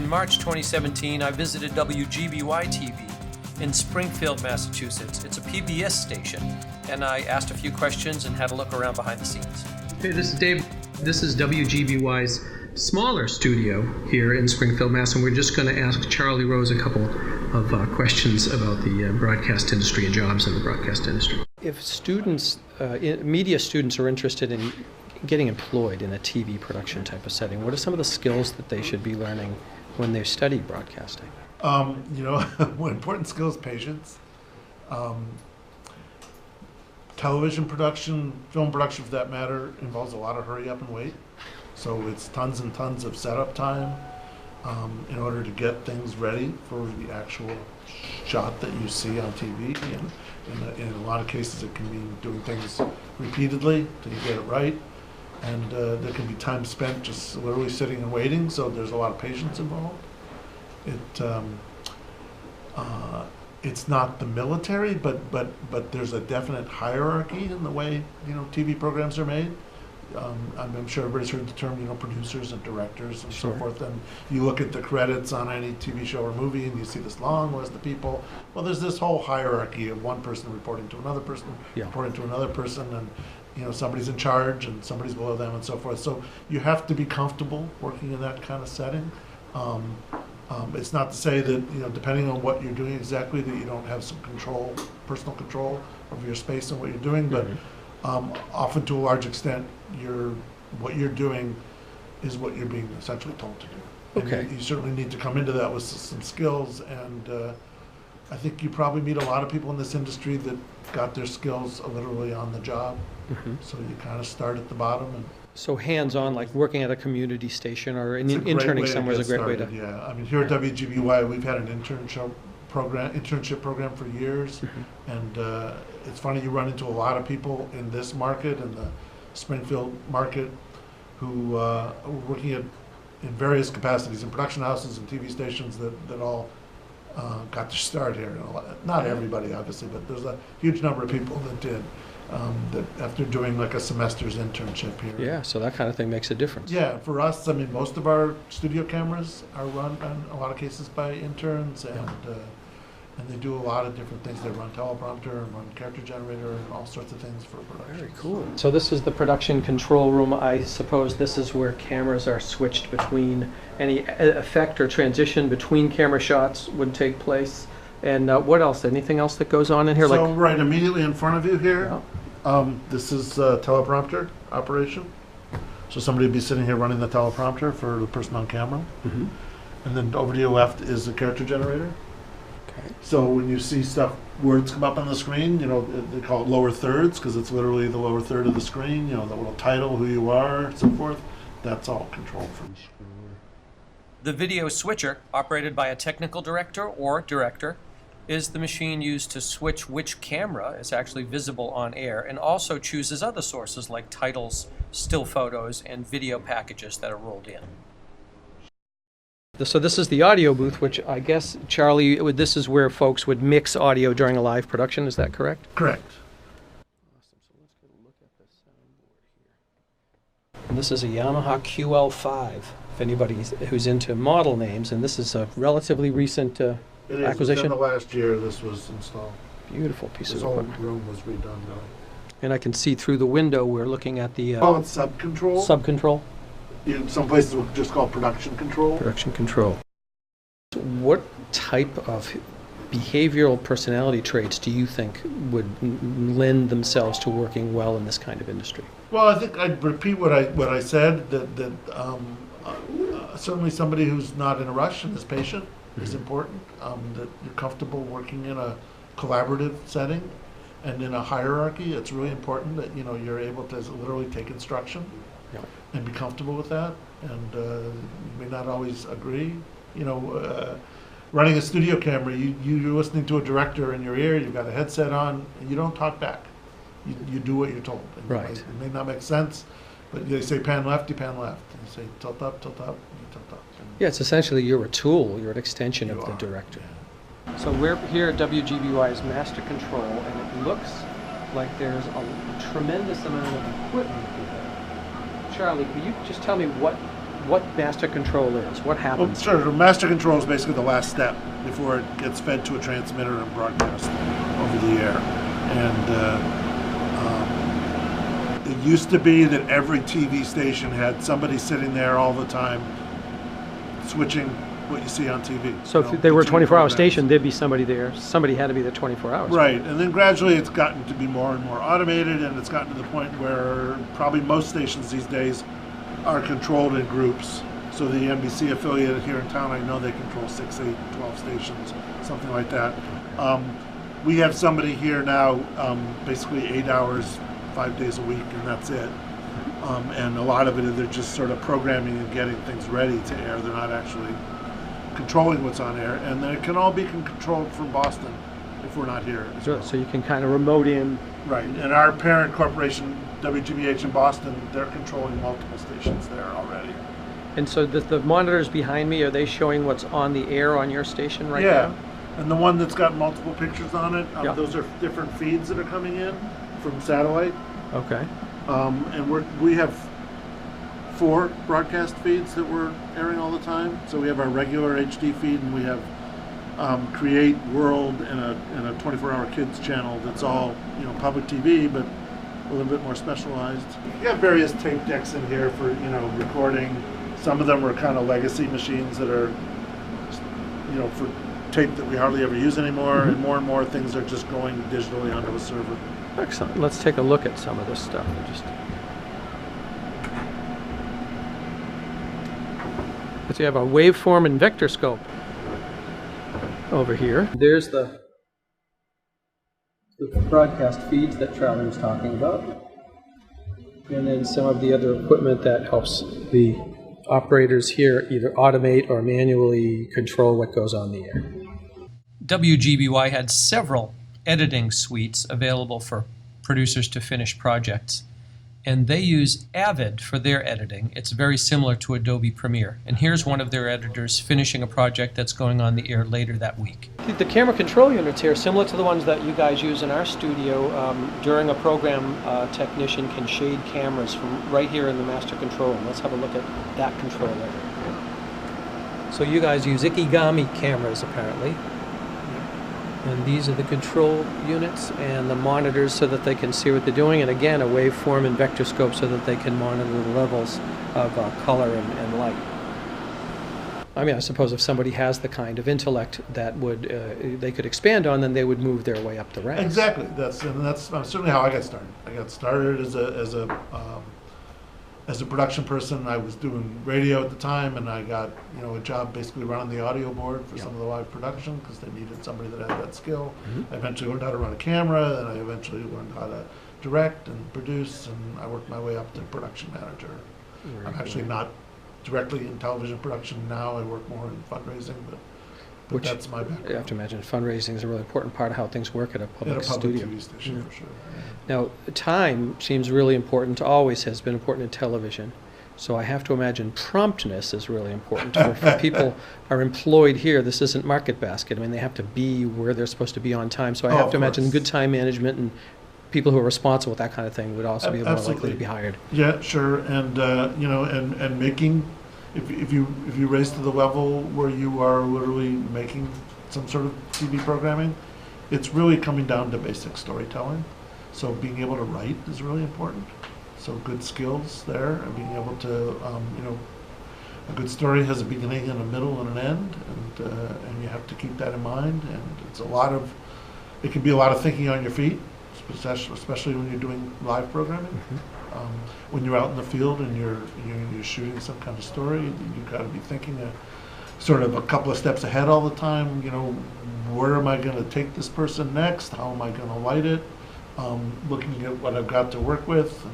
In March 2017, I visited WGBY TV in Springfield, Massachusetts. It's a PBS station, and I asked a few questions and had a look around behind the scenes. Hey, this is Dave. This is WGBY's smaller studio here in Springfield, Mass, and we're just going to ask Charlie Rose a couple of questions about the broadcast industry and jobs in the broadcast industry. If students, media students are interested in getting employed in a TV production type of setting, what are some of the skills that they should be learning when they study broadcasting? One important skill is patience. Television production, film production for that matter, involves a lot of hurry up and wait. So it's tons and tons of setup time in order to get things ready for the actual shot that you see on TV. And in a lot of cases, it can mean doing things repeatedly till you get it right. And there can be time spent just literally sitting and waiting, so there's a lot of patience involved. It's not the military, but there's a definite hierarchy in the way TV programs are made. I'm sure everybody's heard the term producers and directors and Sure. so forth. And you look at the credits on any TV show or movie, and you see this long list of people. Well, there's this whole hierarchy of one person reporting to another person, reporting to another person, and somebody's in charge and somebody's below them and so forth. So you have to be comfortable working in that kind of setting. It's not to say that, depending on what you're doing exactly, that you don't have some control, personal control over your space and what you're doing, but often to a large extent, what you're doing is what you're being essentially told to do. Okay. And you certainly need to come into that with some skills, and I think you probably meet a lot of people in this industry that got their skills literally on the job. Mm-hmm. So you kind of start at the bottom. And So hands-on, like working at a community station or it's a great interning way to somewhere is a get great way to... started, Yeah, I mean, here at WGBY, we've had an internship program for years. Mm-hmm. And it's funny, you run into a lot of people in this market and the Springfield market who are working in various capacities in production houses and TV stations that all got their start here. Not everybody, obviously, but there's a huge number of people that did. That after doing like a semester's internship here. Yeah, so that kind of thing makes a difference. Yeah, for us, I mean, most of our studio cameras are run in a lot of cases by interns, and they do a lot of different things. They run teleprompter and run character generator and all sorts of things for production. Very cool. So this is the production control room. I suppose this is where cameras are switched between, any effect or transition between camera shots would take place. And what else? Anything else that goes on in here? So right immediately in front of you here, this is teleprompter operation. So somebody would be sitting here running the teleprompter for the person on camera. Mm-hmm. And then over to your left is the character generator. Okay. So when you see words come up on the screen, they call it lower thirds because it's literally the lower third of the screen, the little title, who you are, so forth. That's all controlled from The video switcher, operated by a technical director or director, is the machine used to switch which camera is actually visible on air, and also chooses other sources like titles, still photos, and video packages that are rolled in. So this is the audio booth, which I guess, Charlie, this is where folks would mix audio during a live production. Is that correct? Correct. Awesome. So let's get a look at the soundboard here. And this is a Yamaha QL5, if anybody who's into model names, and this is a relatively recent It is. acquisition. Within the last year, this was installed. Beautiful piece This of whole equipment. room was redone. And I can see through the window we're looking at the Call it sub-control. sub-control. Some places will just call it production control. Production control. What type of behavioral personality traits do you think would lend themselves to working well in this kind of industry? Well, I think I'd repeat what I said, that certainly somebody who's not in a rush and is patient is important, that you're comfortable working in a collaborative setting and in a hierarchy. It's really important that you're able to literally take instruction and be comfortable with that, and you may not always agree. Running a studio camera, you're listening to a director in your ear, you've got a headset on, and you don't talk back. You do what you're told. And Right. It may not make sense, but they say pan left, you pan left. And you say tilt up, you tilt up. Yeah, it's essentially you're a tool, you're an extension of the are, director. yeah. So we're here at WGBY's Master Control, and it looks like there's a tremendous amount of equipment here. Charlie, could you just tell me what what master control is? What Well, happens? sure. The master control is basically the last step before it gets fed to a transmitter and broadcast over the air. And it used to be that every TV station had somebody sitting there all the time switching what you see on TV. So if they were a 24-hour station, there'd be somebody there. Somebody had to be there 24 hours. Right, and then gradually it's gotten to be more and more automated, and it's gotten to the point where probably most stations these days are controlled in groups. So the NBC affiliate here in town, I know they control 6, 8, 12 stations, something like that. We have somebody here now, basically 8 hours, 5 days a week, and that's it. And a lot of it, they're just sort of programming and getting things ready to air. They're not actually controlling what's on air, and then it can all be controlled from Boston if we're not here. Sure, so you can kind of remote in. Right, and our parent corporation, WGBH in Boston, they're controlling multiple stations there already. And so the monitors behind me, are they showing what's on the air on your station right Yeah, now? and the one that's got multiple pictures on it, Yeah. those are different feeds that are coming in from satellite. Okay. And we have 4 broadcast feeds that we're airing all the time. So we have our regular HD feed, and we have Create World and a 24-hour kids channel that's all public TV, but a little bit more specialized. We have various tape decks in here for recording. Some of them are kind of legacy machines that are for tape that we hardly ever use anymore, and more things are just going digitally onto a server. Excellent. Let's take a look at some of this stuff. So you have a waveform and vector scope over here. There's the broadcast feeds that Charlie was talking about. And then some of the other equipment that helps the operators here either automate or manually control what goes on the air. WGBY had several editing suites available for producers to finish projects, and they use Avid for their editing. It's very similar to Adobe Premiere, and here's one of their editors finishing a project that's going on the air later that week. The camera control units here, similar to the ones that you guys use in our studio, during a program, technician can shade cameras from right here in the master control room. Let's have a look at that controller. So you guys use Ikigami cameras apparently. And these are the control units and the monitors so that they can see what they're doing. And again, a waveform and vector scope so that they can monitor the levels of color and light. I mean, I suppose if somebody has the kind of intellect that would they could expand on, then they would move their way up the ranks. Exactly. That's certainly how I got started. I got started as a production person. I was doing radio at the time, and I got a job basically running the audio board for some of the live production because they needed somebody that had that skill. I eventually learned how to run a camera, and I eventually learned how to direct and produce, and I worked my way up to production manager. I'm actually not directly in television production now. I work more in fundraising, but that's my background. You have to imagine fundraising is a really important part of how things work at a public studio. TV station, for sure. Yeah. Now, time seems really important, always has been important in television. So I have to imagine promptness is really important. For people are employed here, this isn't Market Basket. I mean, they have to be where they're supposed to be on time. So I have to imagine good time management and people who are responsible with that kind of thing would also be more likely to be hired. Yeah, sure. And and making, if you raise to the level where you are literally making some sort of TV programming, it's really coming down to basic storytelling. So being able to write is really important. So good skills there, and being able to, a good story has a beginning and a middle and an end, and you have to keep that in mind. And it can be a lot of thinking on your feet, especially when you're doing live programming. When you're out in the field and you're shooting some kind of story, you've got to be thinking sort of a couple of steps ahead all the time. Where am I going to take this person next? How am I going to light it? Looking at what I've got to work with, and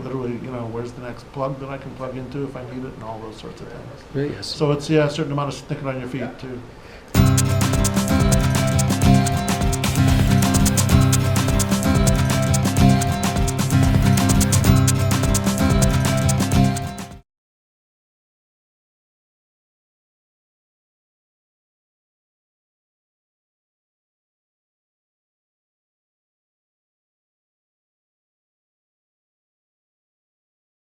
literally, where's the next plug that I can plug into if I need it, and all those sorts of things. Yes. So it's a certain amount of thinking on your feet too.